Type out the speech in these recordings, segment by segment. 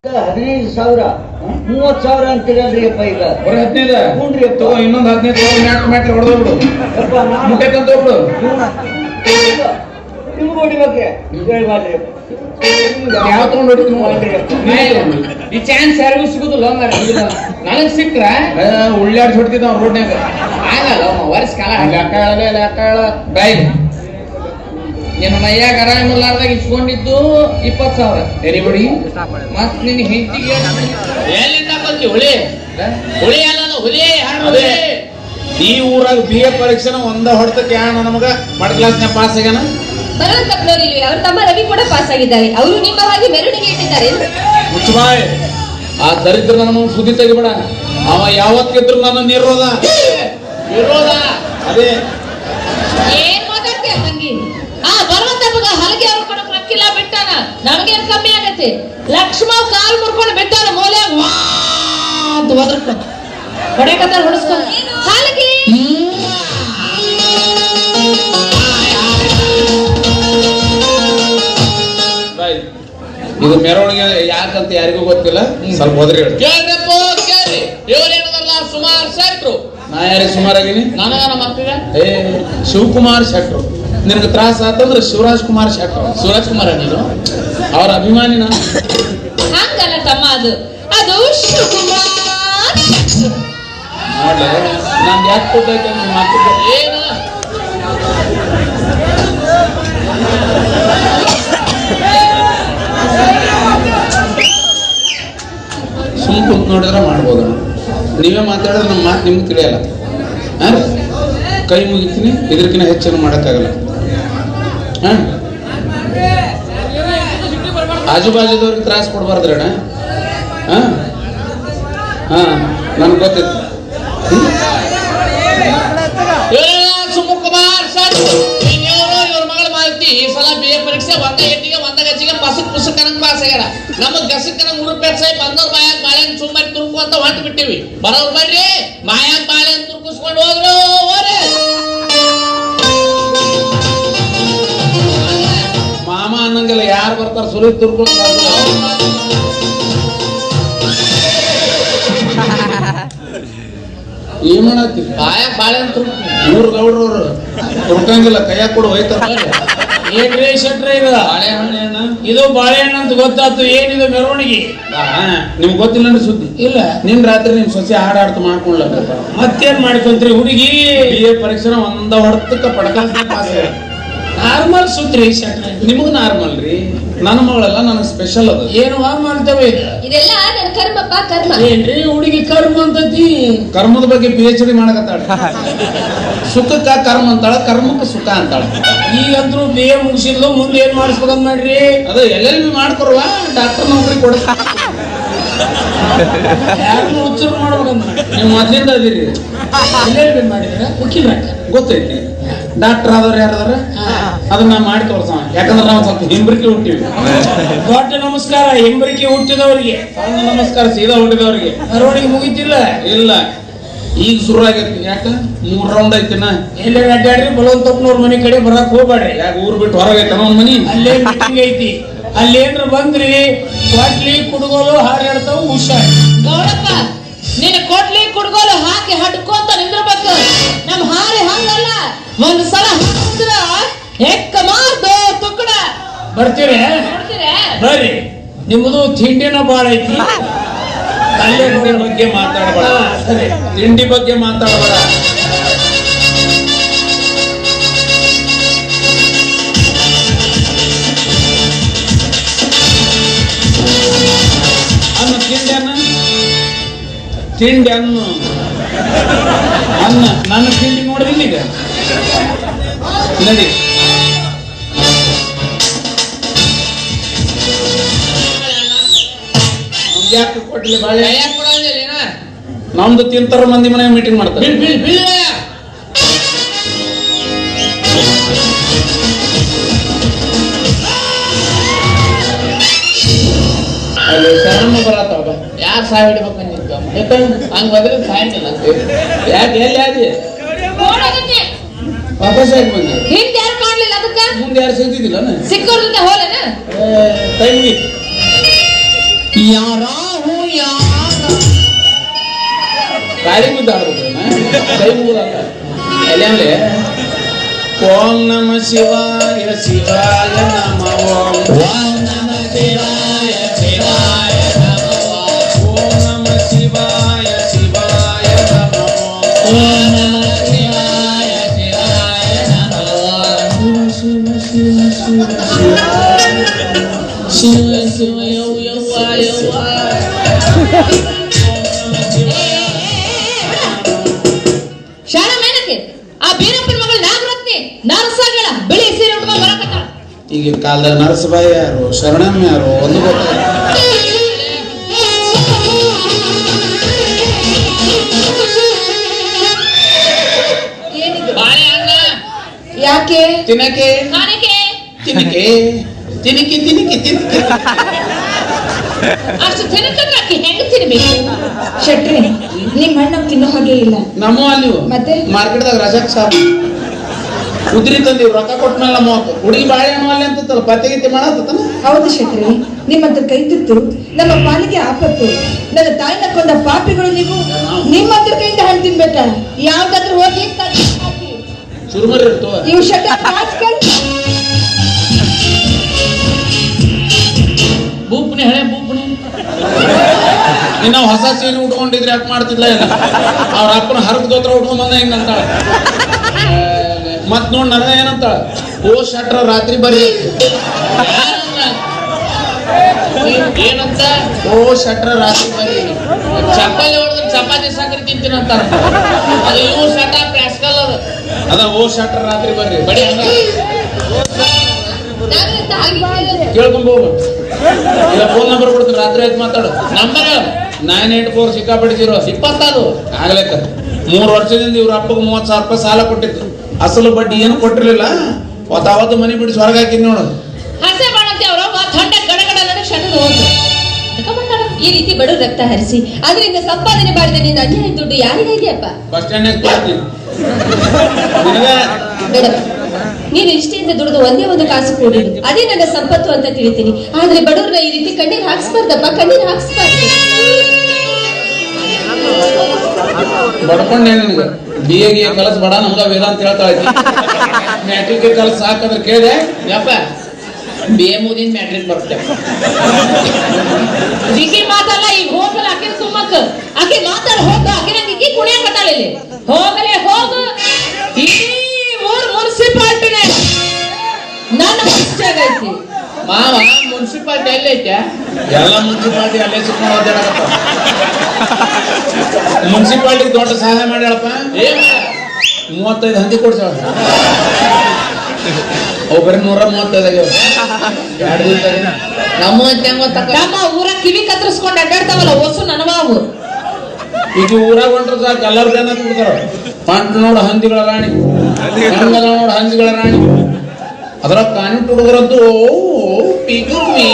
15,000 30,000 ಅಂತೀರಲ್ರಿ ಅಪ್ಪ ಈಗ ಬರೀ 15 ಹ್ಞೂನ್ರಿ ಅಪ್ಪ ಇನ್ನೊಂದು 15 ಮ್ಯಾಟ್ರ್ ಹೊಡೆದ್ಬಿಡು ಮುಟ್ಟೆ ತಂದ್ಬಿಡು ನಿಮ್ಗೆ ಹೊಡಿಬೇಕ್ರಿ ಹೇಳಿ ಮಾಡ್ರಿ ಯಾವ ತಗೊಂಡು ಹೊಡಿತೀನಿ ಈ ಚಾನ್ಸ್ ಯಾರಿಗೂ ಸಿಗುದಿಲ್ಲ ನನಗ್ ಸಿಕ್ಕ್ರ ಉಳ್ಳಾಡ್ಸಿ ಹೊಡ್ತಿದ್ದ ಅವ್ನ ರೋಡ್ನಾಗ ಆಗಲ್ಲ ವರ್ಷ ಕಾಲ ಲೆಕ್ಕ ಬಾಯ್ ನಿನ್ನ ಮೈಯಾಗ ಆರಾಮಿಲ್ಲಾರ್ದಾಗ ಇಸ್ಕೊಂಡಿದ್ದು 20,000 ಎರಿಬಡಿ ಮತ್ ನಿನ್ ಹೆಂಡತಿಗೆ ಎಲ್ಲಿಂದ ಬಂದಿ ಹುಳಿ ಅಲ್ಲ ಹುಲಿ ಅದೇ ಈ ಊರಾಗ BA ಪರೀಕ್ಷೆನ ಒಂದ ಹೊಡೆತಕ್ಕೆ ಯಾಣ ನಮಗ ಮಡ್ ಕ್ಲಾಸ್ನ ಪಾಸ್ ಆಗ್ಯಾನ ಬರೋ ತಪ್ಪನೋರಿಲ್ವಿ ಅವ್ರ ತಮ್ಮ ರವಿ ಕೂಡ ಪಾಸ್ ಆಗಿದ್ದಾರೆ ಅವರು ನಿಮ್ಮ ಹಾಗೆ ಮೆರವಣಿಗೆ ಇಟ್ಟಿದ್ದಾರೆ ಮುಚ್ಚಬಾಯ್ ಆ ದರಿದ್ರ ನನ್ನ ಸುದ್ದಿ ತೆಗಿಬೇಡ ಅವ ಯಾವತ್ತಿದ್ರು ನನ್ನ ವಿರೋಧ ಅದೇ ಏನ್ ಮಾತಾಡ್ತೀಯ ತಂಗಿ ಬರೋ ತಪ್ಪಗ ಹಲಗೆ ಅವ್ರ ಕೊಡಕ್ ರೊಕ್ಕಿಲ್ಲ ಬಿಟ್ಟಾನ ನಮಗೇನ್ ಕಮ್ಮಿ ಆಗತ್ತೆ ಲಕ್ಷ್ಮ ಕಾಲ್ ಮುರ್ಕೊಂಡು ಬಿಟ್ಟಾನ ಮೂಲೆ ಅಂತ ಒದರ್ಕೊಂಡು ಹೊಡೆಕತ್ತಾರ ಹೊಡಿಸ್ಕೊಂಡು ಹಾಲಗಿ ಇದು ಮೆರವಣಿಗೆ ಯಾಕಂತ ಯಾರಿಗೂ ಗೊತ್ತಿಲ್ಲ ಸ್ವಲ್ಪ ಹೋದ್ರಿ ಕೇಳ್ರಿ ಇವ್ರೇನದಲ್ಲ ಸುಮಾರು ಶೆಟ್ರು ನಾ ಯಾರಿಗೆ ಸುಮಾರಾಗಿನಿ ನನಗ ನಮ್ಮ ಅಪ್ಪಿಗೆ ಶಿವಕುಮಾರ್ ಶೆಟ್ರು ನಿನಗೆ ತ್ರಾಸ ಆತಂದ್ರೆ ಶಿವರಾಜ್ ಕುಮಾರ್ ಶೆಟ್ರು ಶಿವರಾಜ್ ಕುಮಾರ ನೀನು ಅವ್ರ ಅಭಿಮಾನಿನ ಹಂಗಲ್ಲ ತಮ್ಮ ಅದು ಶಿವಕುಮಾರ್ ಮಾಡ್ಲಿ ನಾನು ಯಾಕೆ ಕೊಟ್ಟೈತೆ ಮಾತಿದ್ದೆ ಏನು ಸುಮ್ ಕುಂತ್ ನೋಡಿದ್ರೆ ಮಾಡ್ಬೋದು ನೀವೇ ಮಾತಾಡಿದ್ರೆ ನಮ್ಮ ಮಾತು ನಿಮ್ಗೆ ತಿಳಿಯಲ್ಲ ಕೈ ಮುಗಿತೀನಿ ಇದಕ್ಕಿಂತ ಹೆಚ್ಚೇನು ಮಾಡೋಕ್ಕಾಗಲ್ಲ ಆಜು ಬಾಜುದವ್ರಿಗೆ ತ್ರಾಸ ಕೊಡ್ಬಾರ್ದ್ರಣ್ಣ ನನ್ಗೆ ಗೊತ್ತಿತ್ತು ಸುಮುಕುಮಾರ್ ಇವ್ರ ಮಗಳ ಮಾಹಿತಿ ಈ ಸಲ BA ಪರೀಕ್ಷೆ ಒಂದ ಎಟ್ಟಿಗೆ ಒಂದ ಗಜ್ಜಿಗೆ ಪುಸ್ತಕ ಪಾಸ್ ಆಗ್ಯಾರ ನಮಗ್ ಗಸಕ್ಕನ 3 ರೂಪಾಯಿ ಸಾಯಿ ಬಂದವ್ರ ಬಾಯಾಗ ಬಾಳೆಹಣ್ಣು ಸುಮ್ಮನೆ ತುರ್ಕು ಅಂತ ಹೊಂಟು ಬಿಟ್ಟಿವಿ ಬರೋರು ಬರ್ರಿ ಬಾಯಾಗ ಬಾಳೆಹಣ್ಣು ತುರ್ಕಿಸ್ಕೊಂಡು ಹೋದ್ರು ಮಾಮ ಅನ್ನಂಗಿಲ್ಲ ಯಾರು ಬರ್ತಾರ ಸುರಿ ತುರ್ಕೊಂಡು ಏನ್ ಮಾಡತ್ತಿ ಬಾಯಾಗ ಬಾಳೆಹಣ್ಣು ತುರ್ಕು 3 ಗೌಡ್ರವ್ರು ತುರ್ಕಂಗಿಲ್ಲ ಕೈಯಾಗ ಕೊಡು ಹೋಯ್ತಾರ ಏನ್ರಿ ಶೆಟ್ರೆ ಇದು ಬಾಳೆಹಣ್ಣು ಇದು ಬಾಳೆಹಣ್ಣು ಅಂತ ಗೊತ್ತಾಯ್ತು ಏನಿದು ಮೆರವಣಿಗೆ ನಿಮ್ಗೆ ಗೊತ್ತಿಲ್ಲ ಸುದ್ದಿ ಇಲ್ಲ ನಿನ್ ರಾತ್ರಿ ನಿಮ್ ಸೊಸೆ ಹಾಡಾಡ್ತ ಮಾಡ್ಕೊಂಡ್ಲ ಮತ್ತೇನ್ ಮಾಡ್ಕೊಂತ್ರಿ ಹುಡುಗಿ BA ಪರೀಕ್ಷೆನ ಒಂದ ಹೊಡೆತಕ್ಕ ಪಡ್ಕ ಪಾಸ್ ನಾರ್ಮಲ್ ಸುದ್ರಿ ಶೆಟ್ರೆ ನಿಮಗ್ ನಾರ್ಮಲ್ ರೀ ನನ್ನ ಮಗಳೆಲ್ಲ ನನಗೆ ಸ್ಪೆಷಲ್ ಅದು ಏನು ಮಾಡ್ತೇವೆ ಇದು ಇದೆಲ್ಲ ನನ್ನ ಕರ್ಮಪ್ಪ ಕರ್ಮ ಏನ್ರಿ ಹುಡುಗಿ ಕರ್ಮ ಅಂತತಿ ಕರ್ಮದ ಬಗ್ಗೆ PhD ಮಾಡಕತ್ತಾಳ ಸುಖಕ್ಕ ಕರ್ಮ ಅಂತಾಳ ಕರ್ಮಕ್ಕ ಸುಖ ಅಂತಾಳ ಈಗಂತೂ BA ಮುಗಿಸಿದ್ಲು ಮುಂದೆ ಏನ್ ಮಾಡಿಸ್ಬೇಕಂತ ಮಾಡ್ರಿ ಅದು LLB ಮಾಡ್ಕೊರುವ ಡಾಕ್ಟರ್ ನೌಕರಿ ಕೊಡ ಯಾರನ್ನ ಉಚ್ಚರ ಮಾಡ್ಬೇಕಂತ ನೀವು ಮೊದ್ಲಿಂದ ಅದೀರಿ LLB ಮಾಡಿದ್ರ ವಕೀಲ ಗೊತ್ತೈತಿ ಡಾಕ್ಟರ್ ಆದವ್ರು ಯಾರದಾರ ಅದನ್ನ ಮಾಡಿ ತೋರ್ಸವ ಯಾಕಂದ್ರೆ ನಾವು ಸ್ವಲ್ಪ ಹಿಂಬರಿಕೆ ಹುಟ್ಟಿವಿ ದೊಡ್ಡ ನಮಸ್ಕಾರ ಹಿಂಬರಿಕೆ ಹುಟ್ಟಿದವರಿಗೆ ಸಣ್ಣ ನಮಸ್ಕಾರ ಸೀದಾ ಹುಟ್ಟಿದವ್ರಿಗೆ ಮೆರವಣಿಗೆ ಮುಗಿತಿಲ್ಲ ಇಲ್ಲ ಈಗ ಶುರು ಆಗೈತಿ ಯಾಕ 3 ರೌಂಡ್ ಐತಿನ ಎಲ್ಲೇ ಅಡ್ಡಾಡ್ರಿ ಬಲವಂತಪ್ಪನವ್ರ ಮನೆ ಕಡೆ ಬರಕ್ ಹೋಗ್ಬೇಡ್ರಿ ಯಾಕೆ ಊರ್ ಬಿಟ್ಟು ಹೊರಗೈತನ ಒಂದ್ ಮನಿ ಅಲ್ಲೇ ಮೀಟಿಂಗ್ ಐತಿ ಅಲ್ಲೇನ್ರ ಬಂದ್ರಿ ಕೊಟ್ಲಿ ಕುಡುಗೋಲು ಹಾರಾಡ್ತಾವ ಹುಷಾರ್ ಗೌಡಪ್ಪ ನೀನು ಕೊಡ್ಲಿ ಕುಡ್ಗೋಲು ಹಾಕಿ ಹಡ್ಕೊಂತ ನಿಂದ್ರಬೇಕು ನಮ್ ಹಾರಿ ಹಂಗಲ್ಲ ಒಂದ್ ಸಲ ಹಾಕಿದ್ರ ಹೆಕ್ಕ ಮಾರ್ದು ತುಕ್ಕಡ ಬರ್ತೀರಿ ಬರ್ರಿ ನಿಮ್ಮದು ತಿಂಡಿನ ಬಾಳ ಐತಿ ಅಲ್ಲೇ ಬಗ್ಗೆ ಮಾತಾಡಬೇಡ ಸರಿ ತಿಂಡಿ ಬಗ್ಗೆ ಮಾತಾಡಬೇಡ ಅನ್ನ ತಿಂಡಿ ಅನ್ನು ಅನ್ನ ನನ್ನ ತಿಂಡಿ ನೋಡಿದಿಲ್ಲ ಈಗ ನಡಿ ಯಾಕೆ ಕೊಡ್ಲಿ ಬಾಳೆ ನಮ್ದು ತಿಂತಾರ ಮಂದಿ ಮನೆ ಮೀಟಿಂಗ್ ಮಾಡ್ತಾರೆ ಅಲ್ಲಿ ಶರಣ ಬರತ್ತವ ಯಾರು ಸಾಯ್ ಹಿಡ್ಬೇಕು ಹಂಗ ಬಂದ್ರೆ ಸಾಯಂಗಿಲ್ಲ ಯಾಕೆ ಎಲ್ಲಿ ಆದಿ ವಾಪಸ್ ಯಾಕೆ ಬಂದಿ ಹಿಂದ್ ಯಾರು ಕಾಣ್ಲಿಲ್ಲ ಅದಕ್ಕ ಮುಂದೆ ಯಾರು ಸಿಗ್ತಿದ್ದಿಲ್ಲ ಸಿಕ್ಕವ್ರ ಜೊತೆ ಹೋಲೇನ ತಂಗಿ ಯಾರಾಹು ಯಾರ ಕಾಲಿ ಮುದ್ದಾಡ್ಬೇಕು ಕೈ ಮುಗುದಲ್ಲ ಎಲೆ ಅಂದ್ರೆ ಓಂ ನಮ ಶಿವಾಯ ಶಿವಾಯ ನಮ ಓಂ ನಮ ಶಿವಾಯ ಶಿವಾಯ ನಮ ಓಂ ನಮ ಶಿವಾಯ ಶಿವಾಯ ನಮ ಓಂ ನಮ ಶಿವಾಯ ಶಿವಾಯ ನಮ ಶಿವ ಶಿವ ಶಿವ ಶಿವ ಶಿವ ಯವ್ವ ಯವ್ವ ಯವ್ವ ಶಾಣ ಮೇನಕ್ಕೆ ಆ ಬೀರಪ್ಪನ ಮಗಳು ನಾಗರತ್ನಿ ನರಸಗಳ ಬಿಳಿ ಸೀರೆ ಉಟ್ಕೊಂಡು ಬರಕತ್ತಾಳ. ಈಗಿನ ಕಾಲದಾಗ ನರಸಬಾಯಿ ಯಾರು ಶರಣಮ್ಮ ಯಾರು ಒಂದು ಗೊತ್ತಾಗ ಬಾಳೆಹಣ್ಣ ಯಾಕೆ ತಿನ್ನಕ್ಕೆ ಕಾಣಿಕೆ ತಿನ್ನಕ್ಕೆ ತಿನ್ನಕ್ಕೆ ತಿನ್ನಕ್ಕೆ ತಿನ್ನಕ್ಕೆ ಅಷ್ಟು ತಿನ್ನಕಂದ್ರೆ ಆಕೆ ಹೆಂಗ್ ತಿನ್ಬೇಕು? ಶೆಟ್ರಿ ನಿಮ್ ಹಣ್ಣ ತಿನ್ನೋ ಹಾಗೆ ಇಲ್ಲ. ನಮ್ಮ ಅಲ್ಲಿ ಮತ್ತೆ? ಮಾರ್ಕೆಟ್ದಾಗ ರಜಾಕ್ ಸಾಬ್ ಉದ್ರಿ ತಂದಿವ್ ರೊಕ್ಕ ಕೊಟ್ಟ ಮೇಲೆ ನಮ್ಮ ಹುಡುಗಿ ಬಾಳೆಹಣ್ಣು ಅಲ್ಲಿ ಅಂತಲ್ಲ ಪತ್ತೆಗಿತ್ತಿ ಮಾಡತ್ತನ. ಹೌದು ಶೆಟ್ರಿ, ನಿಮ್ಮ ಹತ್ರ ಕೈ ತುತ್ತು ನಮ್ಮ ಪಾಲಿಗೆ ಆಪತ್ತು. ನನ್ನ ತಾಯಿನ ಕೊಂದ ಪಾಪಿಗಳು ನೀವು ನಿಮ್ಮ ಹತ್ರ ಕೈಯಿಂದ ಹಣ್ಣು ತಿನ್ಬೇಕ? ಯಾವ್ದಾದ್ರು ಹೋಗಿ ಕಟ್ಟಿ ಹಾಕಿ. ಚುರುಮರಿ ಇರ್ತವ ಇವು ಶೆಟ್ಟ ರಾಸ್ಕಲ್. ಬೂಪ್ನಿ ಹಳೆ ಬೂಪ್ನಿ ಇನ್ನ ಹೊಸ ಸೀರೆ ಉಟ್ಕೊಂಡಿದ್ರೆ ಯಾಕೆ ಮಾಡ್ತಿದ್ಲ ಇಲ್ಲ ಅವ್ರ ಅಪ್ಪನ ಹರಕ್ ದೋತ್ರ ಉಟ್ಕೊಂಡ್ ಬಂದ ಹಿಂಗಂತಾಳ. ಮತ್ ನೋಡ್ ನನ್ನ ಏನಂತಾಳ ಓ ಶಟ್ರ ರಾತ್ರಿ ಬರ್ರಿ ಏನಂತ ಓ ಶಟ್ರ ರಾತ್ರಿ ಬರ್ರಿ ಚಪಾತಿ ಹೊಡೆದ್ರೆ ಚಪಾತಿ ಸಕ್ಕರೆ ತಿಂತೀನಂತಾರ. ಅದು ಇವು ಸಟ ಪ್ಯಾಸ್ಕಲ್ ಅದು ಅದ ಓ ಶಟ್ರ ರಾತ್ರಿ ಬರ್ರಿ ಬಡಿ ಹಂಗ ಕೇಳ್ಕೊಂಬೋಗ ಇಲ್ಲ ಫೋನ್ ನಂಬರ್ ಕೊಡ್ತೀನಿ ರಾತ್ರಿ ಆಯ್ತು ಮಾತಾಡು. ನಂಬರ್ 984 ಸಿಕ್ಕಾಪಟ್ಟಿ 26 ಆಗ್ಲೇಕ 3 ವರ್ಷದಿಂದ ಇವ್ರ ಅಪ್ಪಗೆ 30,000 ರೂಪಾಯಿ ಸಾಲ ಕೊಟ್ಟಿತ್ತು. ಅಸಲು ಬಡ್ಡಿ ಏನು ಕೊಟ್ಟಿರ್ಲಿಲ್ಲ. ಅವತ್ತು ಮನೆ ಬಿಡಿಸಿ ಹೊರಗೆ ಹಾಕಿದ್ ನೋಡು. ಹಸೆ ಮಾಡಂತೆ ಅವ್ರ ಥಂಡ ಗಡಗಡ ನನಗೆ ಶಟದ ಹೋದ್ರು. ಈ ರೀತಿ ಬಡವ್ರ ರಕ್ತ ಹರಿಸಿ ಅದರಿಂದ ಸಂಪಾದನೆ ಮಾಡಿದ ನಿನ್ನ ಅನ್ಯಾಯ ದುಡ್ಡು ಯಾರಿಗಾಗಿಯಪ್ಪ? ಬಸ್ ಸ್ಟ್ಯಾಂಡ್ ಕೊಡ್ತೀನಿ ಬೇಡಪ್ಪ, ನೀನು ಇಷ್ಟೆಯಿಂದ ದುಡಿದು ಒಂದೇ ಒಂದು ಕಾಸು ಕೂಡಿಡು, ಅದೇ ನನ್ನ ಸಂಪತ್ತು ಅಂತ ತಿಳಿತೀನಿ. ಆದ್ರೆ ಬಡವ್ರನ್ನ ಈ ರೀತಿ ಕಣ್ಣೀರು ಹಾಕ್ಸ್ಬಾರ್ದಪ್ಪ, ಕಣ್ಣೀರು ಹಾಕ್ಸ್ಬಾರ್ದು. ಬಡ್ಕೊಂಡೆ ನಿನ್ಗೆ BA ಕಲಸ್ ಬೇಡ ನಮ್ಗ ವೇದ ಅಂತ ಹೇಳ್ತಾ ಇದ್ದಿ. ಮ್ಯಾಟ್ರಿಕ್ ಕಲಸ್ ಸಾಕಂದ್ರೆ ಕೇಳಿದೆ ಯಪ್ಪ BA ಮುಗಿದ ಮ್ಯಾಟ್ರಿಕ್ ಬರುತ್ತೆ. ದಿಕ್ಕಿ ಮಾತಲ್ಲ ಈಗ ಹೋಗಲ್ಲ ಆಕೆ ಸುಮ್ಮಕ್ಕ ಆಕೆ ಮಾತಾಡ ಹೋಗ ಆಕೆ ನಂಗೆ ಕುಣಿಯ ಕಟ್ಟಾಳ ಇಲ್ಲಿ ಹೋಗಲೇ ಹೋಗು. ಈ ಊರ್ ಮುನ್ಸಿಪಾಲ್ಟಿನೇ ನನ್ನ ಇಷ್ಟ ಆಗೈತಿ. ಮಾವ ಮುನ್ಸಿಪಾಲ್ಟಿ ಎಲ್ಲ ಐತೆ ಎಲ್ಲ ಮುನ್ಸಿಪಾಲ್ಟಿ ಅಲ್ಲೇ ಸಿಕ್ಕೊಂಡು ಓದಾಡಕತ್ತ. ಮುನ್ಸಿಪಾಲ್ಟಿ ದೊಡ್ಡ ಸಹಾಯ ಮಾಡ್ಯಾಳಪ್ಪ. 35 ಹಂದಿ ಕೊಡ್ಸಾಳ. ಅವು ಬರೀ 135 ಆಗ್ಯಾವ. 2 ದಿವಸ ನಮ್ಮ ನಮ್ಮ ಊರ ಕಿವಿ ಕತ್ತರಿಸ್ಕೊಂಡು ಅಡ್ಡಾಡ್ತಾವಲ್ಲ ಹೊಸು ನನವಾವು. ಈಗ ಊರಾಗ ಹೊಂಟ್ರ ಸಾಕು ಎಲ್ಲರೂ ಜನ ಬಿಡ್ತಾರ. ಪಂಟ್ ನೋಡು ಹಂದಿಗಳ ರಾಣಿ, ಹೆಂಗದ ನೋಡು ಹಂದಿಗಳ ರಾಣಿ. ಅದ್ರ ಕಾನಿಟ್ ಹುಡುಗರಂತೂ ಪಿಗುಮಿ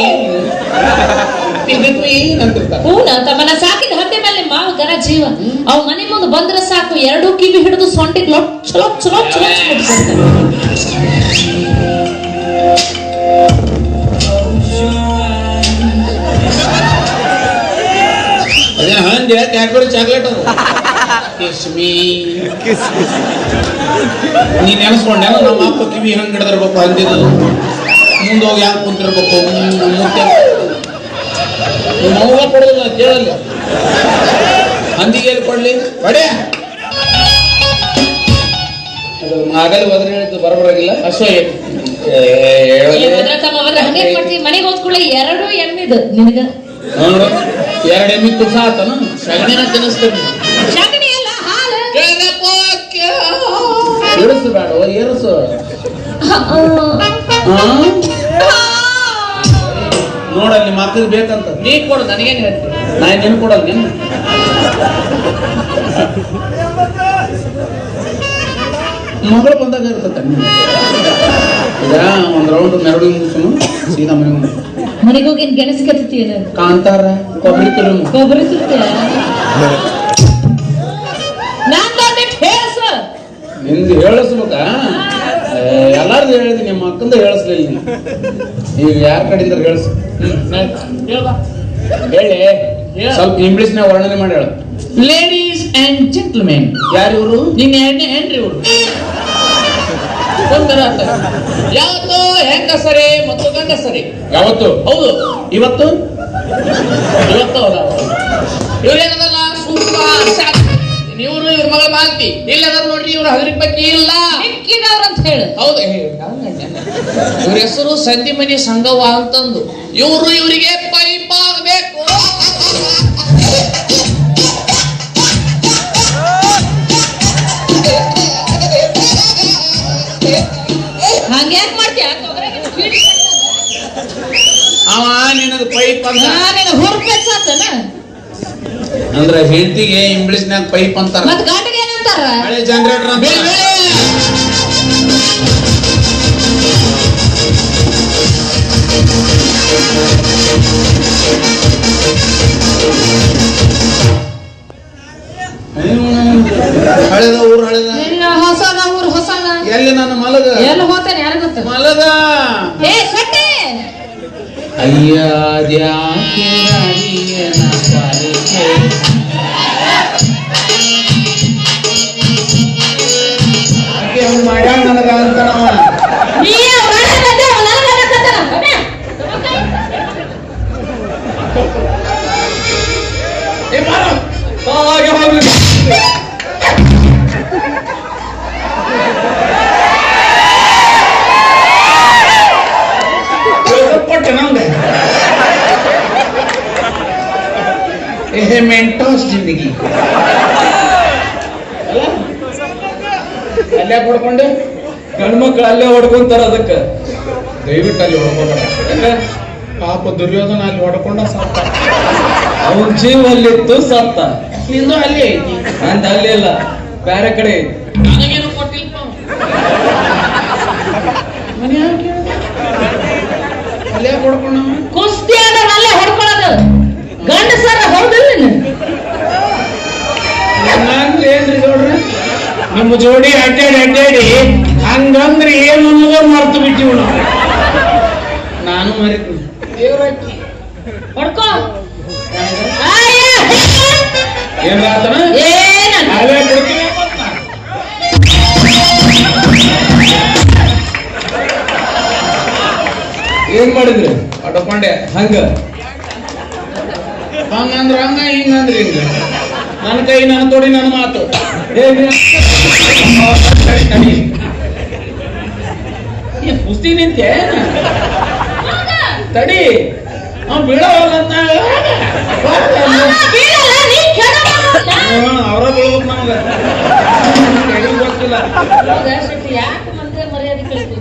ಅಂತಿರ್ತಾರೆ. ಹೂನ ತಮ್ಮನ ಸಾಕಿದ ಹಂದೆ ಮೇಲೆ ಮಾವು ಗರ ಜೀವ. ಅವ್ ಮನೆ ಮುಂದೆ ಬಂದ್ರೆ ಸಾಕು ಎರಡು ಕಿವಿ ಹಿಡಿದು ಸೊಂಟಿಗೆ ಲೊಚ್ಚ ಲೊಚ್ಚ ಲೊಚ್ಚ ಲೊಚ್ಚ ಮುಟ್ಬಿಡ್ತಾರೆ. ಅದೇನ ಹಂದಿ ಕ್ಯಾಡ್ಬರಿ ಚಾಕ್ಲೇಟ್ ಅದು ಕಿಸ್ಮಿ. ನೀನ್ ನೆನೆಸ್ಕೊಂಡೆ ನಮ್ಮ ಅಪ್ಪ ಕಿವಿ ಹಂಗ್ ಹಿಡಿದಿರ್ಬೇಕು ಹಂದಿದು. ಮುಂದೋಗಿ ಯಾಕೆ ಕುಂತಿರ್ಬೇಕು ಮುತ್ತೆ ಮೌಗ ಕೊಡೋದಿಲ್ಲ ಕೇಳಲ್ಲ. ಹಂದಿಗೆ ಎಲ್ಲಿ ಕೊಡ್ಲಿ ಬಡೇ ಆಗಲಿ ಹೋದ್ರೆ ಹೇಳಿದ್ದು ಬರಬರಾಗಿಲ್ಲ. ಅಶ್ವ ಮನೆಗೆ ಹೋದ್ಕೊಳ್ಳೆ 2 ಎಮ್ಮಿದು ನಿನಗ ನೋಡು 2 ಎಮ್ಮಿ ತುಸ ಆತನ ಸಗಣಿನ ತಿನ್ನಿಸ್ತೇನೆ. ಸಗಣಿ ಅಲ್ಲ ಹಾಲು. ಏರಿಸು ಬೇಡ ಏರಿಸು. ನೋಡಲ್ಲಿ ಮಕ್ಕಳಿಗೆ ಬೇಕಂತ ನೀ ಕೊಡು ನನಗೇನು ಹೇಳ್ತೀನಿ. ನಾನು ನೆನ್ ಕೊಡಲ್ಲ ನಿನ್ನ ಮಗಳು ಬಂದಾಗ ಇರ್ತದೆ. ಈಗ ಒಂದ್ ರೌಂಡ್ ಮೆರವಣಿಗೆ ಮುಗಿಸೋನು ಸೀದಾ ಮನೆ ಮನೆಗೆ ಹೋಗಿ ಗೆಣಸು ಕತ್ತೀವಿ ಕಾಂತಾರ ಕೊಬ್ಬರಿ ತುರುಮು ಕೊಬ್ಬರಿ ಸುತ್ತ ನಿಂದು ಹೇಳಿಸ್ಬೇಕಾ? ಎಲ್ಲಾರ್ದು ಹೇಳಿದಿ, ನಿಮ್ಮ ಅಕ್ಕಂದ ಹೇಳಿಸ್ಲಿಲ್ಲ ನೀನು. ಈಗ ಯಾರ ಕಡೆಯಿಂದ ಹೇಳಿಸ್ ಹೇಳ್ಬಾ ಹೇಳಿ ಸ್ವಲ್ಪ ಇಂಗ್ಲಿಷ್ನ ವರ್ಣನೆ ಮಾಡಿ ಹೇಳು. ಲೇಡೀಸ್ ಅಂಡ್ ಜೆಂಟ್ಲ್ಮೆನ್, ಯಾರು ಇವರು? ನಿನ್ನ ಎರಡನೇ ಹೆಂಡ್ರಿ ಇವರು. ಯಾವತ್ತು ಹೆಂಗಸರೇ ಮತ್ತು ಗಂಡಸರೇ. ಯಾವತ್ತು? ಹೌದು. ಇವತ್ತು ಹೌದ. ಇವ್ರೇನದಲ್ಲ ಸೂಪರ್. ಇವ್ರು ಇವ್ರ ಮಗಳ ಮಾಲ್ತಿ ಇಲ್ಲದಾರ ನೋಡ್ರಿ. ಇವ್ರ ಹಗರಿ ಬಗ್ಗೆ ಇಲ್ಲ ಮಿಕ್ಕಿದವ್ರು ಅಂತ ಹೇಳು. ಹೌದು. ಇವ್ರ ಹೆಸರು ಸಂಧಿ ಮನಿ ಸಂಗವ್ವ ಅಂತಂದು. ಇವ್ರು ಇವರಿಗೆ ಪೈಪ್ ಆಗಬೇಕು. ಹಂಗ್ಯಾಕ್ ಮಾಡ್ತೀಯ? ಅವ ನಿನಗೆ ಪೈಪ್ ಅಂತ ಹುರ್ಬೇಕಾತನ ಅಂದ್ರೆ ಹೆಂಡತಿಗೆ ಇಂಗ್ಲಿಷ್ನ್ಯಾಗ ಪೈಪ್ ಅಂತಾರ, ಮತ್ ಗಾಡಿಗೆ ಏನಂತಾರ? ಹಳೆ ಜನರೇಟರ್ ಅಂತ. ಹಳೆದ ಊರು ಹಳೆದ. ಹೊಸದ ಊರು ಹೊಸದ. ಎಲ್ಲಿ ನನ್ನ ಮಲಗ ಎಲ್ಲ ಹೋತಾನೆ ಯಾರು ಗೊತ್ತ? ಮಲಗ. ಏ ಸಟ್ಟೆ ಅಯ್ಯ ಅದ್ಯಾಕೆ ರಾಣಿಯನ ಪಾಲಿಕೆ. ಆಕೆ ಅವ್ನು ಮಾಡ್ಯಾನ ನನಗ ಅಂತನವ. ನೀ ಹೊರಗಡೆ ಹೊರಗಡೆ ಕತ್ತನ ಬನ್ನಿ. ಏ ಬಾರೋ ಹಾಗೆ ಹೋಗ್ಲಿ. ಕೊಟ್ಟೆ ನಂಗೆ ಮೆಂಟೋಸ್ ಜಿಂದಗಿ ಅಲ್ಲೇ ಹೊಡ್ಕೊಂಡೆ. ಗಂಡ್ಮಕ್ಳು ಅಲ್ಲೇ ಹೊಡ್ಕೊಂತಾರ. ಅದಕ್ಕ ದಯವಿಟ್ಟು ಅಲ್ಲಿ ಹೊಡ್ಕೋಬೇಡ. ಪಾಪ ದುರ್ಯೋಧನ ಅಲ್ಲಿ ಹೊಡ್ಕೊಂಡ ಸತ್ತ. ಅವನ್ ಜೀವ ಅಲ್ಲಿತ್ತು, ಸತ್ತ. ನಿಂದು ಅಲ್ಲಿ ಐತಿ. ಅಂತ ಅಲ್ಲಿ ಇಲ್ಲ, ಬೇರೆ ಕಡೆ ಐತಿ. ನನಗೇನು ಕೊಟ್ಟಿಲ್ಪ. ಅಲ್ಲೇ ಹೊಡ್ಕೊಂಡ. ಕುಸ್ತಿ ಆಡೋರು ಅಲ್ಲೇ ಹೊಡ್ಕೊಳ್ಳೋದು. ಗಂಡಸರ ಹೌದಿಲ್ಲ ನೀನು? ಏನ್ರಿ ನೋಡ್ರಿ ನಿಮ್ಮ ಜೋಡಿ ಅಡ್ಡಾಡಿ ಹಂಗಂದ್ರೆ ಏನು ಅನ್ನೋದು ಮರ್ತು ಬಿಟ್ಟಿವ್ ನಾವು. ನಾನು ಮರಿತೀನಿ. ದೇವ್ರಾಕಿ ಹೊಡ್ಕೋ. ಏನ್ ಆತನ ಏನಲ್ಲ ಅವೇ ಬಿಡ್ತೀವಿ. ಏನ್ ಮಾಡಿದ್ರಿ? ಹೊಡ್ಕೊಂಡೆ. ಹಂಗ ಹಂಗಂದ್ರ ಹಂಗ, ಹಿಂಗಂದ್ರ ಹಿಂಗ. ನನ್ನ ಕೈ ನನ್ನ ತೋಡಿ ನನ್ನ ಮಾತು. ಕುಸ್ತಿ ನಿಂತೆ ತಡಿ. ಅವ್ನು ಬೀಳೋಲ್ಲ ಬೀಳಲ್ಲ, ನೀ ಕೆಡವಲ್ಲ. ಅವರ ಬೀಳ್ಬೇಕು ನಮಗ. ಎಲ್ಲಿ ಗೊತ್ತಿಲ್ಲ. ಹೌದಾ ಶೆಟ್ಟಿ? ಯಾಕೆ ಮತ್ತೆ ಮರ್ಯಾದೆ ಕಳಿತು?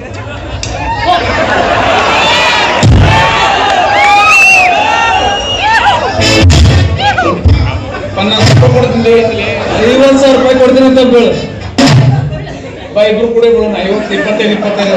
ಕೊಡ್ತೀನಿ. 50,000 ರೂಪಾಯಿ ಕೊಡ್ತೀನಿ ಅಂತ ಬೀಳು. ಇಬ್ರು ಕೂಡ ಬೀಳೋಣ. 50, 25, 25.